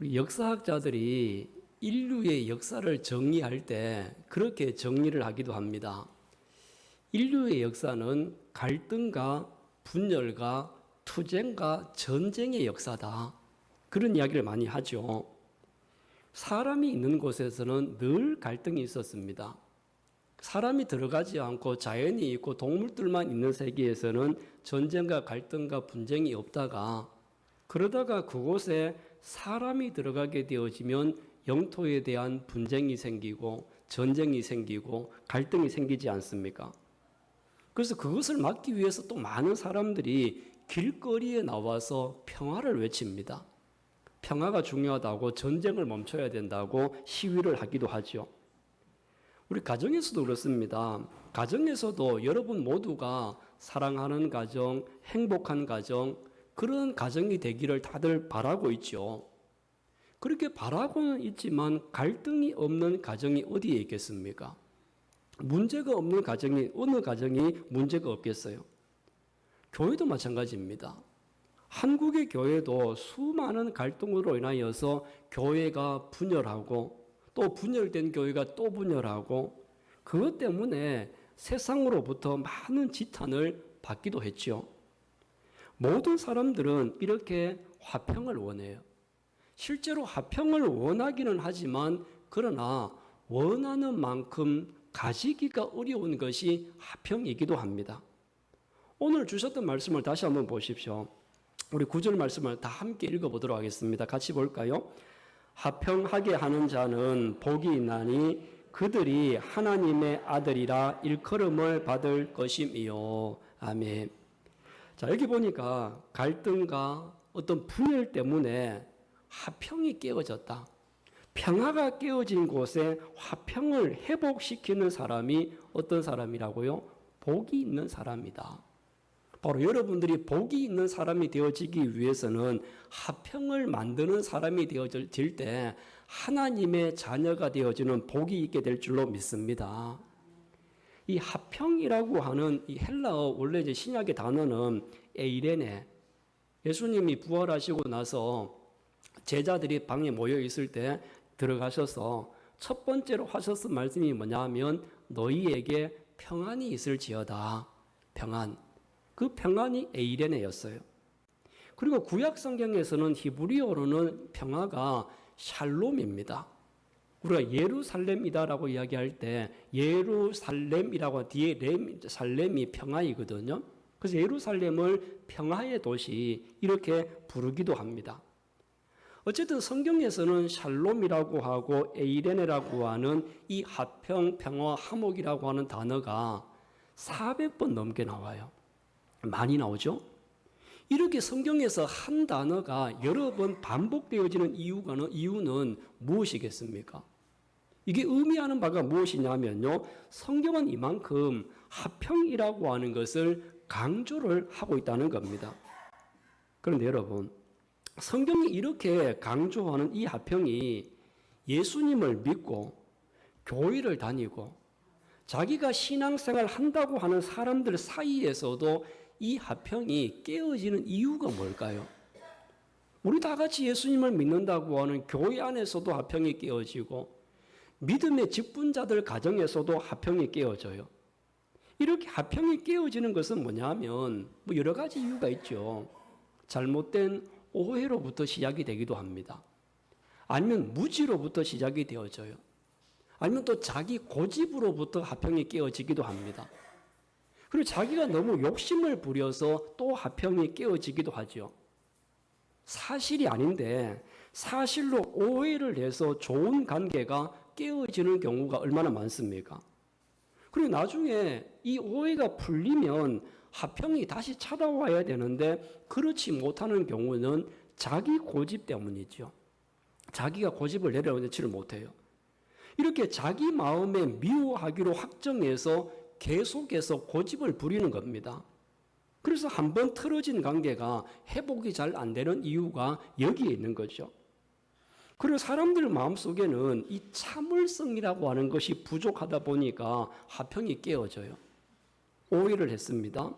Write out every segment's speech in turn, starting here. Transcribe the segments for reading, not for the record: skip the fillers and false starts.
우리 역사학자들이 인류의 역사를 정리할 때 그렇게 정리를 하기도 합니다. 인류의 역사는 갈등과 분열과 투쟁과 전쟁의 역사다. 그런 이야기를 많이 하죠. 사람이 있는 곳에서는 늘 갈등이 있었습니다. 사람이 들어가지 않고 자연이 있고 동물들만 있는 세계에서는 전쟁과 갈등과 분쟁이 없다가, 그러다가 그곳에 사람이 들어가게 되어지면 영토에 대한 분쟁이 생기고 전쟁이 생기고 갈등이 생기지 않습니까? 그래서 그것을 막기 위해서 또 많은 사람들이 길거리에 나와서 평화를 외칩니다. 평화가 중요하다고, 전쟁을 멈춰야 된다고 시위를 하기도 하죠. 우리 가정에서도 그렇습니다. 가정에서도 여러분 모두가 사랑하는 가정, 행복한 가정, 그런 가정이 되기를 다들 바라고 있죠. 그렇게 바라고는 있지만 갈등이 없는 가정이 어디에 있겠습니까? 문제가 없는 가정이, 어느 가정이 문제가 없겠어요? 교회도 마찬가지입니다. 한국의 교회도 수많은 갈등으로 인하여서 교회가 분열하고, 또 분열된 교회가 또 분열하고, 그것 때문에 세상으로부터 많은 지탄을 받기도 했죠. 모든 사람들은 이렇게 화평을 원해요. 실제로 화평을 원하기는 하지만, 그러나 원하는 만큼 가지기가 어려운 것이 화평이기도 합니다. 오늘 주셨던 말씀을 다시 한번 보십시오. 우리 9절 말씀을 다 함께 읽어보도록 하겠습니다. 같이 볼까요? 화평하게 하는 자는 복이 있나니 그들이 하나님의 아들이라 일컬음을 받을 것임이요. 아멘. 자, 여기 보니까 갈등과 어떤 분열 때문에 화평이 깨어졌다. 평화가 깨어진 곳에 화평을 회복시키는 사람이 어떤 사람이라고요? 복이 있는 사람이다. 바로 여러분들이 복이 있는 사람이 되어지기 위해서는 화평을 만드는 사람이 되어질 때 하나님의 자녀가 되어지는 복이 있게 될 줄로 믿습니다. 이 화평이라고 하는 이 헬라어, 원래 이제 신약의 단어는 에이레네. 예수님이 부활하시고 나서 제자들이 방에 모여 있을 때 들어가셔서 첫 번째로 하셨던 말씀이 뭐냐 하면 너희에게 평안이 있을지어다. 평안. 그 평안이 에이레네였어요. 그리고 구약 성경에서는 히브리어로는 평화가 샬롬입니다. 우리가 예루살렘이다라고 이야기할 때 예루살렘이라고 뒤에 살렘이 평화이거든요. 그래서 예루살렘을 평화의 도시 이렇게 부르기도 합니다. 어쨌든 성경에서는 샬롬이라고 하고 에이레네라고 하는 이 화평, 평화, 화목이라고 하는 단어가 400번 넘게 나와요. 많이 나오죠? 이렇게 성경에서 한 단어가 여러 번 반복되어지는 이유는 무엇이겠습니까? 이게 의미하는 바가 무엇이냐면요. 성경은 이만큼 화평이라고 하는 것을 강조를 하고 있다는 겁니다. 그런데 여러분, 성경이 이렇게 강조하는 이 화평이 예수님을 믿고 교회를 다니고 자기가 신앙생활 한다고 하는 사람들 사이에서도 이 화평이 깨어지는 이유가 뭘까요? 우리 다 같이 예수님을 믿는다고 하는 교회 안에서도 화평이 깨어지고 믿음의 직분자들 가정에서도 화평이 깨어져요. 이렇게 화평이 깨어지는 것은 뭐냐면 여러 가지 이유가 있죠. 잘못된 오해로부터 시작이 되기도 합니다. 아니면 무지로부터 시작이 되어져요. 아니면 또 자기 고집으로부터 화평이 깨어지기도 합니다. 그리고 자기가 너무 욕심을 부려서 또 화평이 깨어지기도 하죠. 사실이 아닌데 사실로 오해를 해서 좋은 관계가 깨어지는 경우가 얼마나 많습니까? 그리고 나중에 이 오해가 풀리면 화평이 다시 찾아와야 되는데 그렇지 못하는 경우는 자기 고집 때문이죠. 자기가 고집을 내려놓지를 못해요. 이렇게 자기 마음에 미워하기로 확정해서 계속해서 고집을 부리는 겁니다. 그래서 한번 틀어진 관계가 회복이 잘 안 되는 이유가 여기에 있는 거죠. 그리고 사람들 마음속에는 이 참을성이라고 하는 것이 부족하다 보니까 화평이 깨어져요. 오해를 했습니다.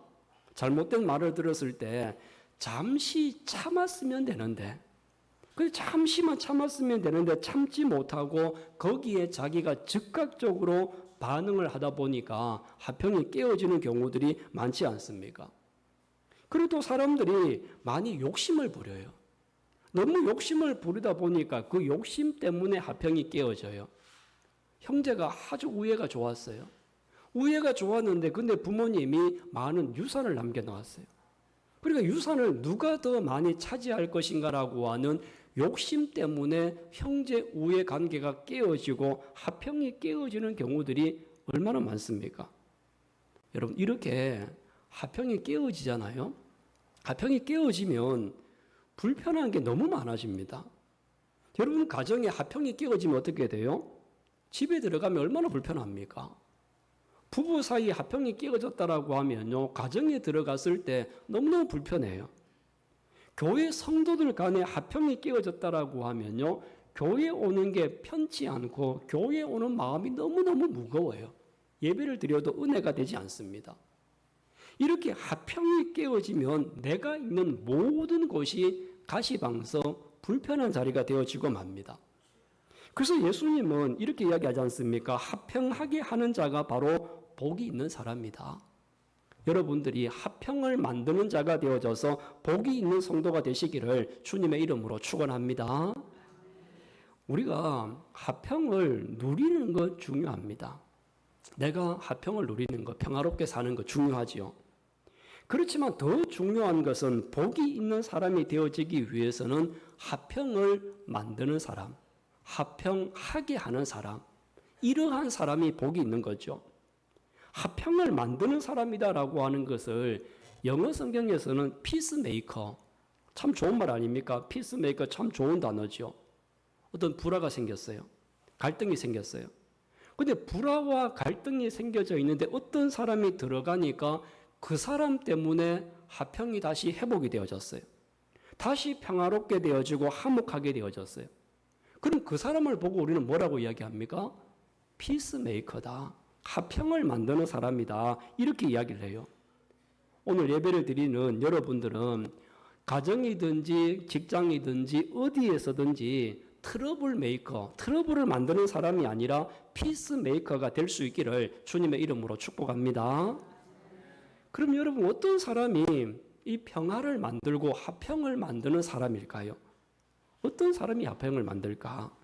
잘못된 말을 들었을 때 잠시 참았으면 되는데 그래서 잠시만 참았으면 되는데 참지 못하고 거기에 자기가 즉각적으로 반응을 하다 보니까 화평이 깨어지는 경우들이 많지 않습니까? 그리고 또 사람들이 많이 욕심을 부려요. 너무 욕심을 부리다 보니까 그 욕심 때문에 화평이 깨어져요. 형제가 아주 우애가 좋았어요. 우애가 좋았는데 근데 부모님이 많은 유산을 남겨놓았어요. 그러니까 유산을 누가 더 많이 차지할 것인가라고 하는 욕심 때문에 형제 우애 관계가 깨어지고 화평이 깨어지는 경우들이 얼마나 많습니까? 여러분 이렇게 화평이 깨어지잖아요. 화평이 깨어지면 불편한 게 너무 많아집니다. 여러분 가정에 화평이 깨어지면 어떻게 돼요? 집에 들어가면 얼마나 불편합니까? 부부 사이 화평이 깨어졌다라고 하면요, 가정에 들어갔을 때 너무너무 불편해요. 교회 성도들 간에 화평이 깨어졌다라고 하면요, 교회 오는 게 편치 않고 교회 오는 마음이 너무너무 무거워요. 예배를 드려도 은혜가 되지 않습니다. 이렇게 화평이 깨어지면 내가 있는 모든 곳이 가시방석, 불편한 자리가 되어지고 맙니다. 그래서 예수님은 이렇게 이야기하지 않습니까? 화평하게 하는 자가 바로 복이 있는 사람이다. 여러분들이 화평을 만드는 자가 되어져서 복이 있는 성도가 되시기를 주님의 이름으로 축원합니다. 우리가 화평을 누리는 것 중요합니다. 내가 화평을 누리는 것, 평화롭게 사는 것 중요하지요. 그렇지만 더 중요한 것은 복이 있는 사람이 되어지기 위해서는 화평을 만드는 사람, 화평하게 하는 사람, 이러한 사람이 복이 있는 거죠. 화평을 만드는 사람이다라고 하는 것을 영어 성경에서는 피스메이커, 참 좋은 말 아닙니까? 피스메이커 참 좋은 단어죠. 어떤 불화가 생겼어요. 갈등이 생겼어요. 근데 불화와 갈등이 생겨져 있는데 어떤 사람이 들어가니까 그 사람 때문에 화평이 다시 회복이 되어졌어요. 다시 평화롭게 되어지고 화목하게 되어졌어요. 그럼 그 사람을 보고 우리는 뭐라고 이야기합니까? 피스메이커다. 화평을 만드는 사람이다. 이렇게 이야기를 해요. 오늘 예배를 드리는 여러분들은 가정이든지 직장이든지 어디에서든지 트러블 메이커, 트러블을 만드는 사람이 아니라 피스메이커가 될 수 있기를 주님의 이름으로 축복합니다. 그럼 여러분 어떤 사람이 이 평화를 만들고 화평을 만드는 사람일까요? 어떤 사람이 화평을 만들까?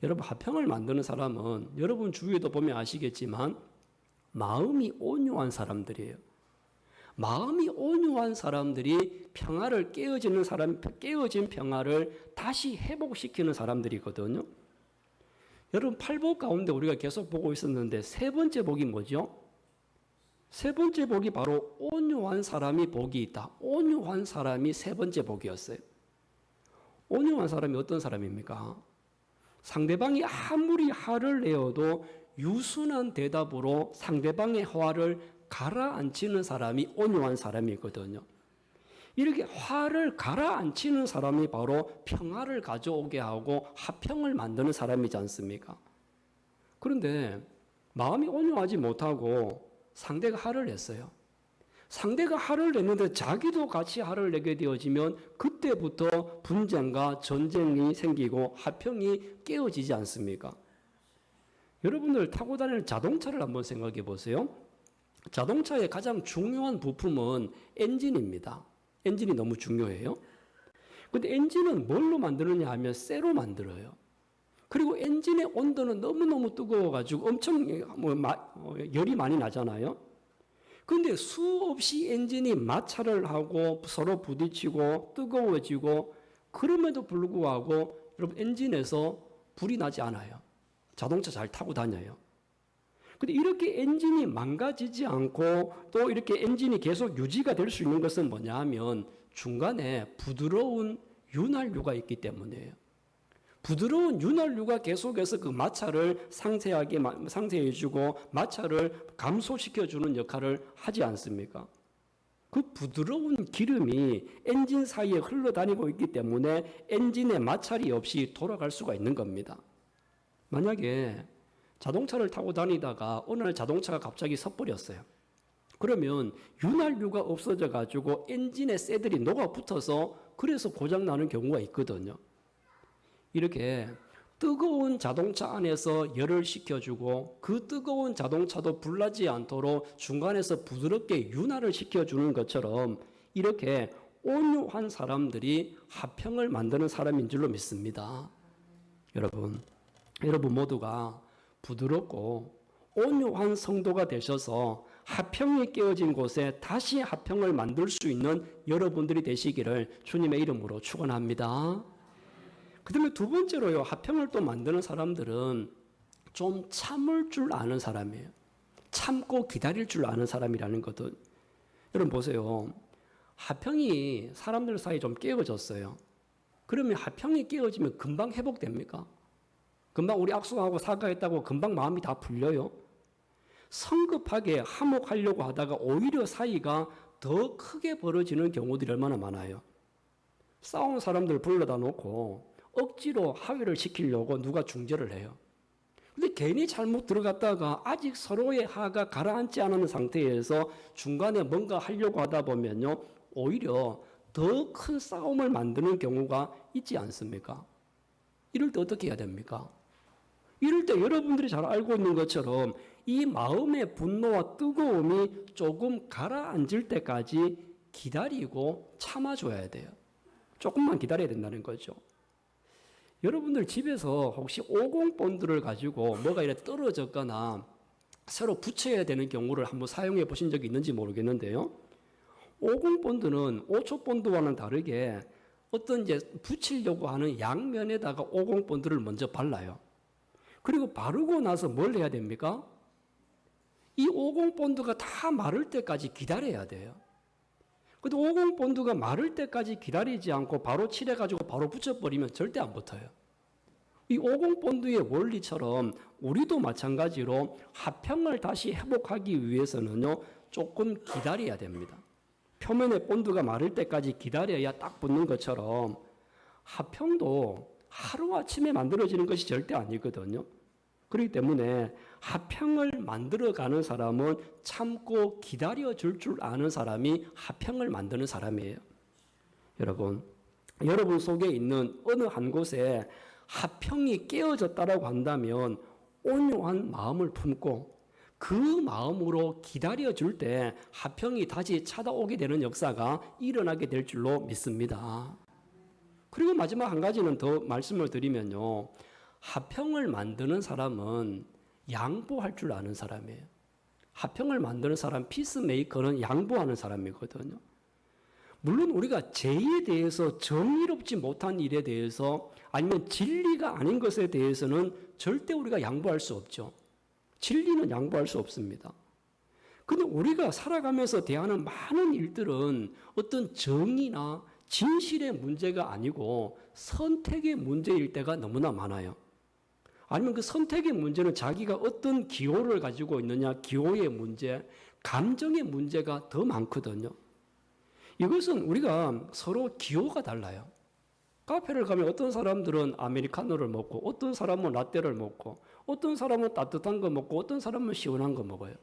여러분 화평을 만드는 사람은 여러분 주위에도 보면 아시겠지만 마음이 온유한 사람들이에요. 마음이 온유한 사람들이 평화를 깨어진 평화를 다시 회복시키는 사람들이거든요. 여러분 팔복 가운데 우리가 계속 보고 있었는데 세 번째 복이 뭐죠? 세 번째 복이 바로 온유한 사람이 복이 있다. 온유한 사람이 세 번째 복이었어요. 온유한 사람이 어떤 사람입니까? 상대방이 아무리 화를 내어도 유순한 대답으로 상대방의 화를 가라앉히는 사람이 온유한 사람이거든요. 이렇게 화를 가라앉히는 사람이 바로 평화를 가져오게 하고 화평을 만드는 사람이지 않습니까? 그런데 마음이 온유하지 못하고 상대가 화를 냈어요. 상대가 화를 냈는데 자기도 같이 화를 내게 되어지면 그때부터 분쟁과 전쟁이 생기고 화평이 깨어지지 않습니까? 여러분들 타고 다니는 자동차를 한번 생각해 보세요. 자동차의 가장 중요한 부품은 엔진입니다. 엔진이 너무 중요해요. 근데 엔진은 뭘로 만드느냐 하면 쇠로 만들어요. 그리고 엔진의 온도는 너무너무 뜨거워가지고 엄청 열이 많이 나잖아요. 근데 수없이 엔진이 마찰을 하고 서로 부딪히고 뜨거워지고 그럼에도 불구하고 여러분 엔진에서 불이 나지 않아요. 자동차 잘 타고 다녀요. 근데 이렇게 엔진이 망가지지 않고 또 이렇게 엔진이 계속 유지가 될 수 있는 것은 뭐냐 하면 중간에 부드러운 윤활유가 있기 때문이에요. 부드러운 윤활유가 계속해서 그 마찰을 상쇄해주고 마찰을 감소시켜주는 역할을 하지 않습니까? 그 부드러운 기름이 엔진 사이에 흘러다니고 있기 때문에 엔진의 마찰이 없이 돌아갈 수가 있는 겁니다. 만약에 자동차를 타고 다니다가 어느 날 자동차가 갑자기 섣버렸어요. 그러면 윤활유가 없어져 가지고 엔진의 쇠들이 녹아붙어서 그래서 고장나는 경우가 있거든요. 이렇게 뜨거운 자동차 안에서 열을 식혀주고 그 뜨거운 자동차도 불나지 않도록 중간에서 부드럽게 윤활을 시켜주는 것처럼 이렇게 온유한 사람들이 화평을 만드는 사람인 줄로 믿습니다. 여러분 모두가 부드럽고 온유한 성도가 되셔서 화평이 깨어진 곳에 다시 화평을 만들 수 있는 여러분들이 되시기를 주님의 이름으로 축원합니다. 그 다음에 두 번째로요, 화평을 또 만드는 사람들은 좀 참을 줄 아는 사람이에요. 참고 기다릴 줄 아는 사람이라는 것은, 여러분 보세요. 화평이 사람들 사이에 좀 깨어졌어요. 그러면 화평이 깨어지면 금방 회복됩니까? 금방 우리 악수하고 사과했다고 금방 마음이 다 풀려요? 성급하게 화목하려고 하다가 오히려 사이가 더 크게 벌어지는 경우들이 얼마나 많아요. 싸운 사람들 불러다 놓고 억지로 화해를 시키려고 누가 중재를 해요. 근데 괜히 잘못 들어갔다가 아직 서로의 화가 가라앉지 않은 상태에서 중간에 뭔가 하려고 하다 보면요, 오히려 더 큰 싸움을 만드는 경우가 있지 않습니까? 이럴 때 어떻게 해야 됩니까? 이럴 때 여러분들이 잘 알고 있는 것처럼 이 마음의 분노와 뜨거움이 조금 가라앉을 때까지 기다리고 참아줘야 돼요. 조금만 기다려야 된다는 거죠. 여러분들 집에서 혹시 50본드를 가지고 뭐가 이렇게 떨어졌거나 새로 붙여야 되는 경우를 한번 사용해 보신 적이 있는지 모르겠는데요. 50본드는 5초본드와는 다르게 어떤 이제 붙이려고 하는 양면에다가 50본드를 먼저 발라요. 그리고 바르고 나서 뭘 해야 됩니까? 이 50본드가 다 마를 때까지 기다려야 돼요. 근데 50본드가 마를 때까지 기다리지 않고 바로 칠해가지고 바로 붙여버리면 절대 안 붙어요. 이 50본드의 원리처럼 우리도 마찬가지로 화평을 다시 회복하기 위해서는요, 조금 기다려야 됩니다. 표면의 본드가 마를 때까지 기다려야 딱 붙는 것처럼 화평도 하루아침에 만들어지는 것이 절대 아니거든요. 그렇기 때문에 화평을 만들어가는 사람은 참고 기다려줄 줄 아는 사람이 화평을 만드는 사람이에요. 여러분 속에 있는 어느 한 곳에 화평이 깨어졌다라고 한다면 온유한 마음을 품고 그 마음으로 기다려줄 때 화평이 다시 찾아오게 되는 역사가 일어나게 될 줄로 믿습니다. 그리고 마지막 한 가지는 더 말씀을 드리면요, 화평을 만드는 사람은 양보할 줄 아는 사람이에요. 화평을 만드는 사람, 피스메이커는 양보하는 사람이거든요. 물론 우리가 죄에 대해서, 정의롭지 못한 일에 대해서, 아니면 진리가 아닌 것에 대해서는 절대 우리가 양보할 수 없죠. 진리는 양보할 수 없습니다. 근데 우리가 살아가면서 대하는 많은 일들은 어떤 정의나 진실의 문제가 아니고 선택의 문제일 때가 너무나 많아요. 아니면 그 선택의 문제는 자기가 어떤 기호를 가지고 있느냐, 기호의 문제, 감정의 문제가 더 많거든요. 이것은 우리가 서로 기호가 달라요. 카페를 가면 어떤 사람들은 아메리카노를 먹고, 어떤 사람은 라떼를 먹고, 어떤 사람은 따뜻한 거 먹고, 어떤 사람은 시원한 거 먹어요.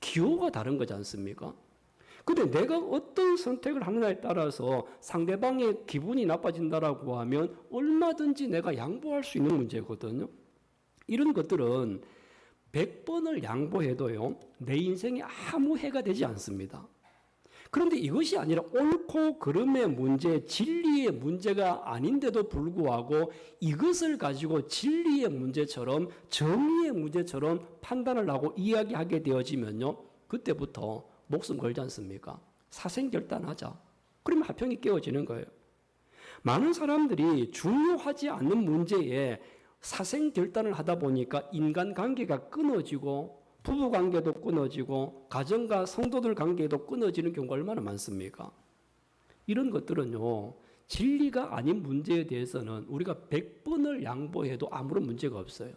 기호가 다른 거지 않습니까? 근데 내가 어떤 선택을 하느냐에 따라서 상대방의 기분이 나빠진다라고 하면 얼마든지 내가 양보할 수 있는 문제거든요. 이런 것들은 100번을 양보해도요, 내 인생에 아무 해가 되지 않습니다. 그런데 이것이 아니라 옳고 그름의 문제, 진리의 문제가 아닌데도 불구하고 이것을 가지고 진리의 문제처럼, 정의의 문제처럼 판단을 하고 이야기하게 되어지면요, 그때부터 목숨 걸지 않습니까? 사생결단하자. 그러면 화평이 깨어지는 거예요. 많은 사람들이 중요하지 않는 문제에 사생결단을 하다 보니까 인간관계가 끊어지고, 부부관계도 끊어지고, 가정과 성도들 관계도 끊어지는 경우가 얼마나 많습니까? 이런 것들은요, 진리가 아닌 문제에 대해서는 우리가 100번을 양보해도 아무런 문제가 없어요.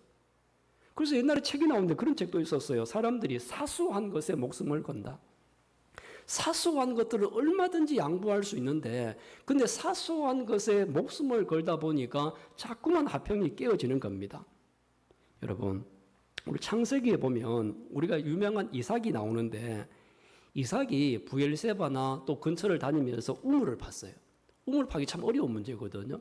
그래서 옛날에 책이 나오는데 그런 책도 있었어요. 사람들이 사소한 것에 목숨을 건다. 사소한 것들을 얼마든지 양보할 수 있는데, 근데 사소한 것에 목숨을 걸다 보니까 자꾸만 화평이 깨어지는 겁니다. 여러분, 우리 창세기에 보면 우리가 유명한 이삭이 나오는데, 이삭이 부엘세바나 또 근처를 다니면서 우물을 팠어요. 우물 파기 참 어려운 문제거든요.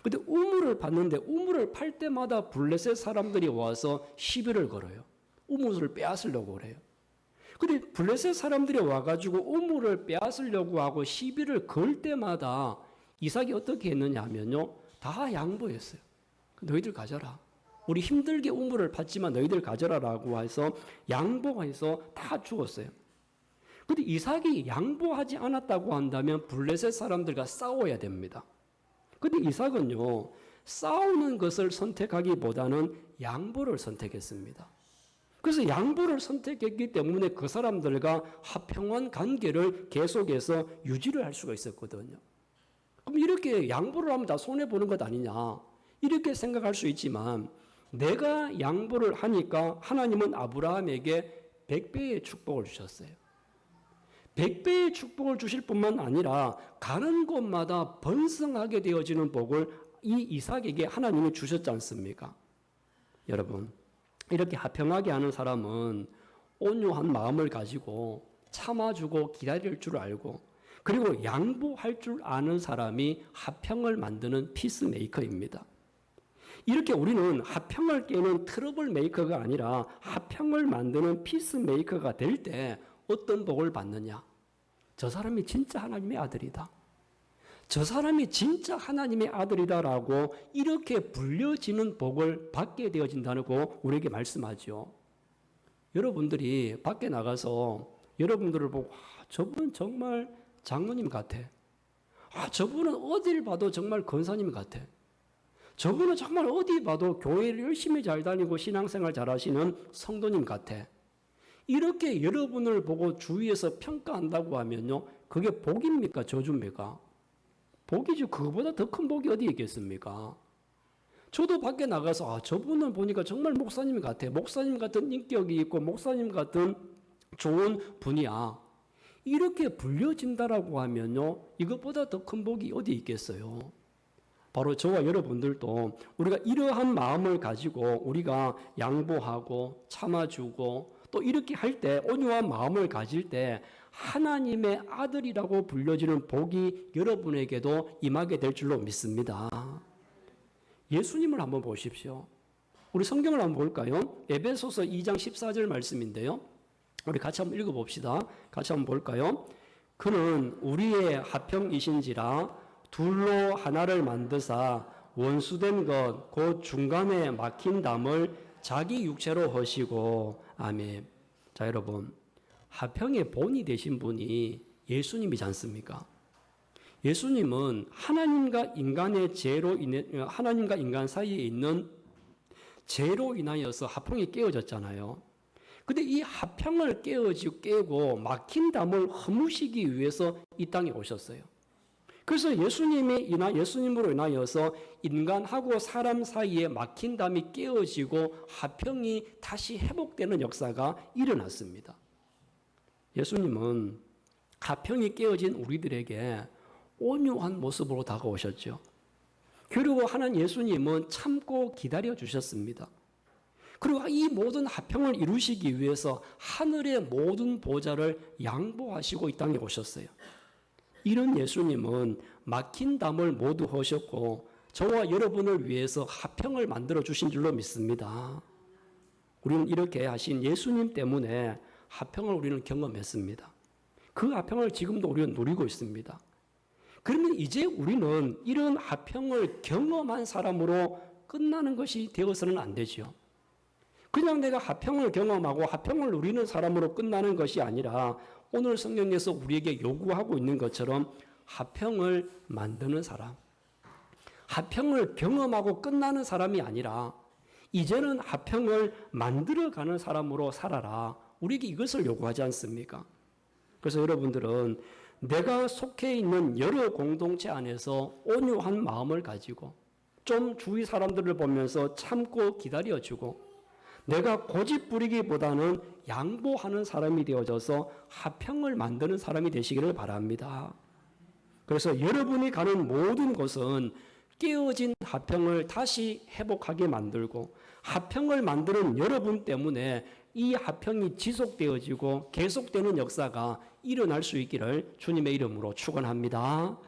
근데 우물을 봤는데 우물을 팔 때마다 블레셋 사람들이 와서 시비를 걸어요. 우물을 빼앗으려고 그래요. 근데 블레셋 사람들이 와가지고 우물을 빼앗으려고 하고 시비를 걸 때마다 이삭이 어떻게 했느냐 하면요, 다 양보했어요. 너희들 가져라. 우리 힘들게 우물을 팠지만 너희들 가져라라고 해서 양보해서 다 죽었어요. 근데 이삭이 양보하지 않았다고 한다면 블레셋 사람들과 싸워야 됩니다. 근데 이삭은요, 싸우는 것을 선택하기보다는 양보를 선택했습니다. 그래서 양보를 선택했기 때문에 그 사람들과 화평한 관계를 계속해서 유지를 할 수가 있었거든요. 그럼 이렇게 양보를 하면 다 손해보는 것 아니냐, 이렇게 생각할 수 있지만, 내가 양보를 하니까 하나님은 아브라함에게 100배의 축복을 주셨어요. 100배의 축복을 주실 뿐만 아니라 가는 곳마다 번성하게 되어지는 복을 이 이삭에게 하나님이 주셨지 않습니까? 여러분, 이렇게 화평하게 하는 사람은 온유한 마음을 가지고 참아주고 기다릴 줄 알고, 그리고 양보할 줄 아는 사람이 화평을 만드는 피스메이커입니다. 이렇게 우리는 화평을 깨는 트러블 메이커가 아니라 화평을 만드는 피스메이커가 될 때 어떤 복을 받느냐? 저 사람이 진짜 하나님의 아들이다. 저 사람이 진짜 하나님의 아들이다라고 이렇게 불려지는 복을 받게 되어진다고 우리에게 말씀하죠. 여러분들이 밖에 나가서 여러분들을 보고 저분 정말 장로님 같아. 저분은 어딜 봐도 정말 권사님 같아. 저분은 정말 어디 봐도 교회를 열심히 잘 다니고 신앙생활 잘하시는 성도님 같아. 이렇게 여러분을 보고 주위에서 평가한다고 하면요, 그게 복입니까? 저주입니까? 복이죠. 그거보다 더 큰 복이 어디 있겠습니까? 저도 밖에 나가서 저분을 보니까 정말 목사님 같아. 목사님 같은 인격이 있고 목사님 같은 좋은 분이야. 이렇게 불려진다라고 하면요, 이것보다 더 큰 복이 어디 있겠어요? 바로 저와 여러분들도 우리가 이러한 마음을 가지고 우리가 양보하고 참아주고 또 이렇게 할 때, 온유한 마음을 가질 때 하나님의 아들이라고 불려지는 복이 여러분에게도 임하게 될 줄로 믿습니다. 예수님을 한번 보십시오. 우리 성경을 한번 볼까요? 에베소서 2장 14절 말씀인데요. 우리 같이 한번 읽어봅시다. 같이 한번 볼까요? 그는 우리의 화평이신지라 둘로 하나를 만드사 원수된 것 곧 중간에 막힌 담을 자기 육체로 허시고. 아멘. 자, 여러분, 화평의 본이 되신 분이 예수님이지 않습니까? 예수님은 하나님과 인간의 하나님과 인간 사이에 있는 죄로 인하여서 화평이 깨어졌잖아요. 근데 이 화평을 깨고 막힌 담을 허무시기 위해서 이 땅에 오셨어요. 그래서 예수님으로 인하여서 인간하고 사람 사이에 막힌 담이 깨어지고 화평이 다시 회복되는 역사가 일어났습니다. 예수님은 화평이 깨어진 우리들에게 온유한 모습으로 다가오셨죠. 그리고 하나님 예수님은 참고 기다려 주셨습니다. 그리고 이 모든 화평을 이루시기 위해서 하늘의 모든 보좌를 양보하시고 이 땅에 오셨어요. 이런 예수님은 막힌 담을 모두 허셨고 저와 여러분을 위해서 화평을 만들어 주신 줄로 믿습니다. 우리는 이렇게 하신 예수님 때문에 화평을 우리는 경험했습니다. 그 화평을 지금도 우리는 누리고 있습니다. 그러면 이제 우리는 이런 화평을 경험한 사람으로 끝나는 것이 되어서는 안 되죠. 그냥 내가 화평을 경험하고 화평을 누리는 사람으로 끝나는 것이 아니라 오늘 성경에서 우리에게 요구하고 있는 것처럼 화평을 만드는 사람, 화평을 경험하고 끝나는 사람이 아니라 이제는 화평을 만들어가는 사람으로 살아라. 우리에게 이것을 요구하지 않습니까? 그래서 여러분들은 내가 속해 있는 여러 공동체 안에서 온유한 마음을 가지고 좀 주위 사람들을 보면서 참고 기다려주고 내가 고집 부리기보다는 양보하는 사람이 되어져서 화평을 만드는 사람이 되시기를 바랍니다. 그래서 여러분이 가는 모든 곳은 깨어진 화평을 다시 회복하게 만들고 화평을 만드는 여러분 때문에 이 화평이 지속되어지고 계속되는 역사가 일어날 수 있기를 주님의 이름으로 축원합니다.